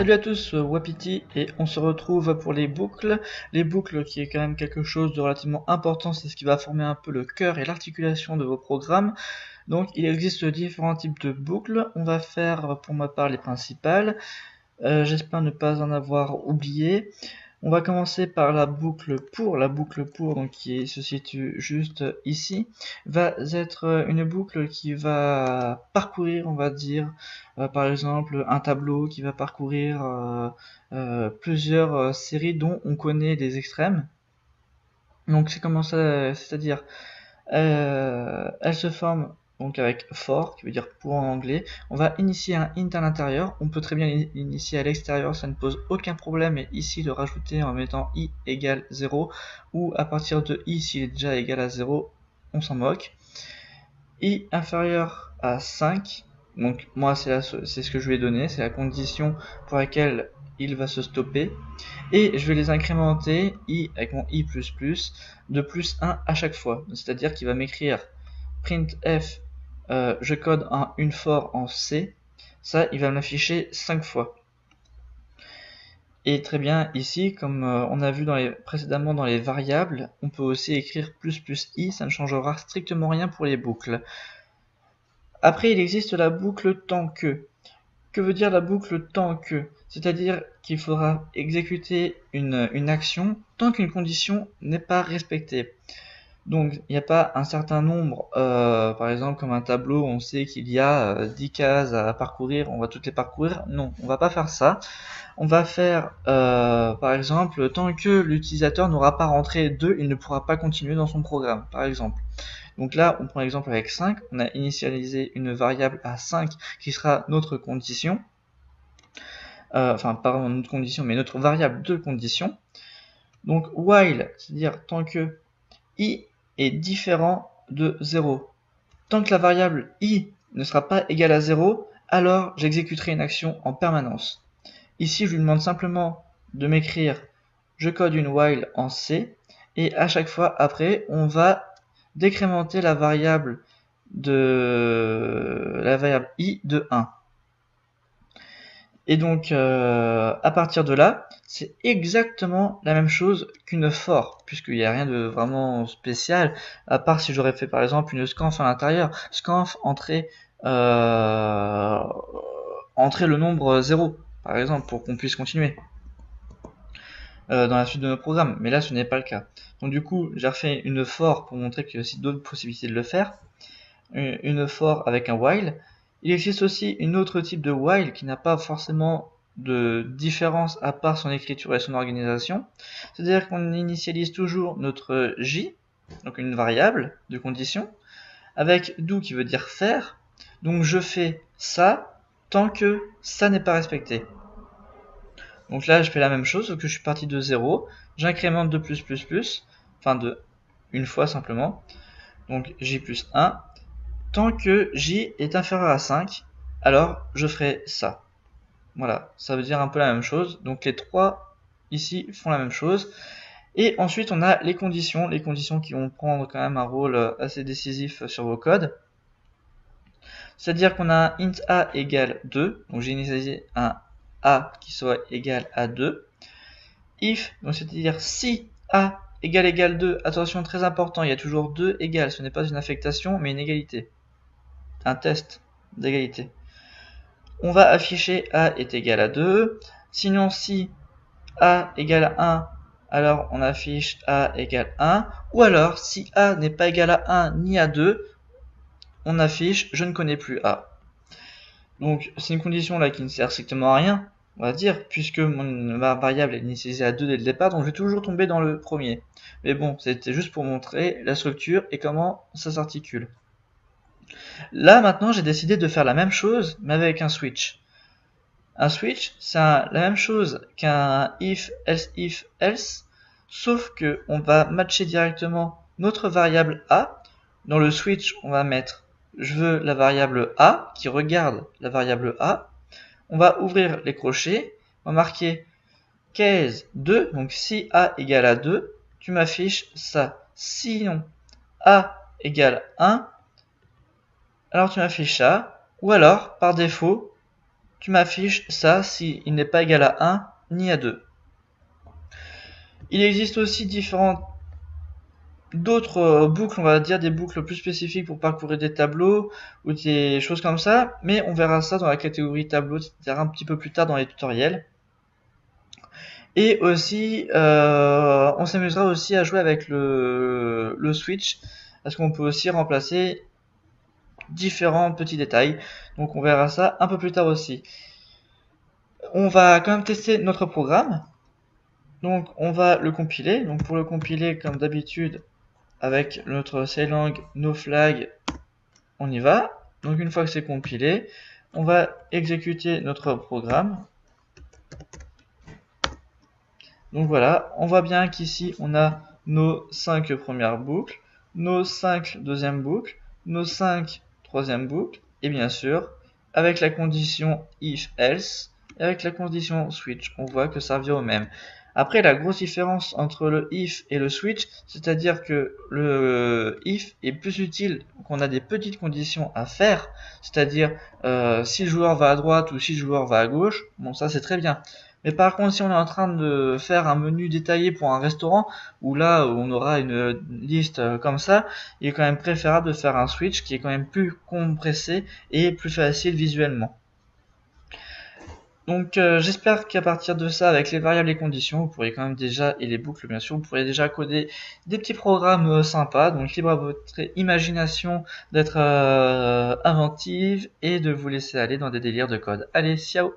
Salut à tous, Wapiti, et on se retrouve pour les boucles. Les boucles qui est quand même quelque chose de relativement important, c'est ce qui va former un peu le cœur et l'articulation de vos programmes. Donc il existe différents types de boucles, on va faire pour ma part les principales. J'espère ne pas en avoir oublié. On va commencer par la boucle pour, donc qui se situe juste ici, va être une boucle qui va parcourir, on va dire, par exemple un tableau qui va parcourir plusieurs séries dont on connaît les extrêmes. Donc c'est comment ça, c'est-à-dire elle se forme donc avec for, qui veut dire pour en anglais. On va initier un int à l'intérieur. On peut très bien l'initier à l'extérieur, ça ne pose aucun problème. Et ici, de rajouter en mettant i égale 0, ou à partir de i, s'il est déjà égal à 0, on s'en moque. I inférieur à 5, donc moi c'est ce que je lui ai donné, c'est la condition pour laquelle il va se stopper. Et je vais les incrémenter, i avec mon i++, de plus 1 à chaque fois. C'est-à-dire qu'il va m'écrire printf, je code une for en C, ça il va m'afficher 5 fois. Et très bien, ici, comme on a vu précédemment dans les variables, on peut aussi écrire ++i, ça ne changera strictement rien pour les boucles. Après, il existe la boucle tant que. Que veut dire la boucle tant que? C'est-à-dire qu'il faudra exécuter une action tant qu'une condition n'est pas respectée. Donc il n'y a pas un certain nombre, par exemple comme un tableau, on sait qu'il y a 10 cases à parcourir, on va toutes les parcourir. Non, on va pas faire ça. On va faire, par exemple, tant que l'utilisateur n'aura pas rentré 2, il ne pourra pas continuer dans son programme, par exemple. Donc là, on prend l'exemple avec 5, on a initialisé une variable à 5 qui sera notre condition, enfin pardon, notre condition, mais notre variable de condition. Donc while, c'est-à-dire tant que i est différent de 0. Tant que la variable i ne sera pas égale à 0, alors j'exécuterai une action en permanence. Ici, je lui demande simplement de m'écrire je code une while en C, et à chaque fois après, on va décrémenter la variable i de 1. Et donc, à partir de là, c'est exactement la même chose qu'une for, puisqu'il n'y a rien de vraiment spécial, à part si j'aurais fait par exemple une scanf à l'intérieur. Scanf entrer le nombre 0, par exemple, pour qu'on puisse continuer dans la suite de nos programmes. Mais là, ce n'est pas le cas. Donc du coup, j'ai refait une for pour montrer qu'il y a aussi d'autres possibilités de le faire. Une for avec un while. Il existe aussi une autre type de while qui n'a pas forcément de différence à part son écriture et son organisation. C'est-à-dire qu'on initialise toujours notre j, donc une variable de condition, avec do qui veut dire faire. Donc je fais ça tant que ça n'est pas respecté. Donc là je fais la même chose, sauf que je suis parti de 0, j'incrémente de enfin de une fois simplement, donc j plus 1. Tant que j est inférieur à 5, alors je ferai ça. Voilà, ça veut dire un peu la même chose. Donc les trois ici font la même chose. Et ensuite on a les conditions qui vont prendre quand même un rôle assez décisif sur vos codes. C'est-à-dire qu'on a un int a égale 2, donc j'ai initialisé un a qui soit égal à 2. If, donc c'est-à-dire si a égale 2, attention très important, il y a toujours 2 égales, ce n'est pas une affectation mais une égalité. Un test d'égalité. On va afficher a est égal à 2. Sinon, si a égale à 1, alors on affiche a égale 1. Ou alors, si a n'est pas égal à 1 ni à 2, on affiche je ne connais plus a. Donc, c'est une condition là qui ne sert strictement à rien, on va dire, puisque ma variable est initialisée à 2 dès le départ, donc je vais toujours tomber dans le premier. Mais bon, c'était juste pour montrer la structure et comment ça s'articule. Là, maintenant, j'ai décidé de faire la même chose, mais avec un switch. Un switch, c'est la même chose qu'un if, else, sauf que on va matcher directement notre variable a. Dans le switch, on va mettre je veux la variable a, qui regarde la variable a. On va ouvrir les crochets, on va marquer case 2, donc si a égale à 2, tu m'affiches ça. Sinon, a égale 1, alors tu m'affiches ça, ou alors, par défaut, tu m'affiches ça s'il n'est pas égal à 1 ni à 2. Il existe aussi d'autres boucles, on va dire des boucles plus spécifiques pour parcourir des tableaux ou des choses comme ça, mais on verra ça dans la catégorie tableau, c'est-à-dire un petit peu plus tard dans les tutoriels. Et aussi, on s'amusera aussi à jouer avec le switch, parce qu'on peut aussi remplacer différents petits détails. Donc on verra ça un peu plus tard aussi. On va quand même tester notre programme. Donc on va le compiler. Donc pour le compiler, comme d'habitude, avec notre clang noflag, on y va. Donc une fois que c'est compilé, on va exécuter notre programme. Donc voilà, on voit bien qu'ici on a nos 5 premières boucles, nos 5 deuxièmes boucles, nos 5 troisième boucles, et bien sûr, avec la condition if else, et avec la condition switch, on voit que ça revient au même. Après, la grosse différence entre le if et le switch, c'est-à-dire que le if est plus utile quand on a des petites conditions à faire, c'est-à-dire si le joueur va à droite ou si le joueur va à gauche, bon ça c'est très bien. Mais par contre, si on est en train de faire un menu détaillé pour un restaurant, où là on aura une liste comme ça, il est quand même préférable de faire un switch qui est quand même plus compressé et plus facile visuellement. Donc j'espère qu'à partir de ça, avec les variables et conditions, vous pourrez quand même déjà, et les boucles bien sûr, vous pourrez déjà coder des petits programmes sympas. Donc libre à votre imagination d'être inventive et de vous laisser aller dans des délires de code. Allez, ciao!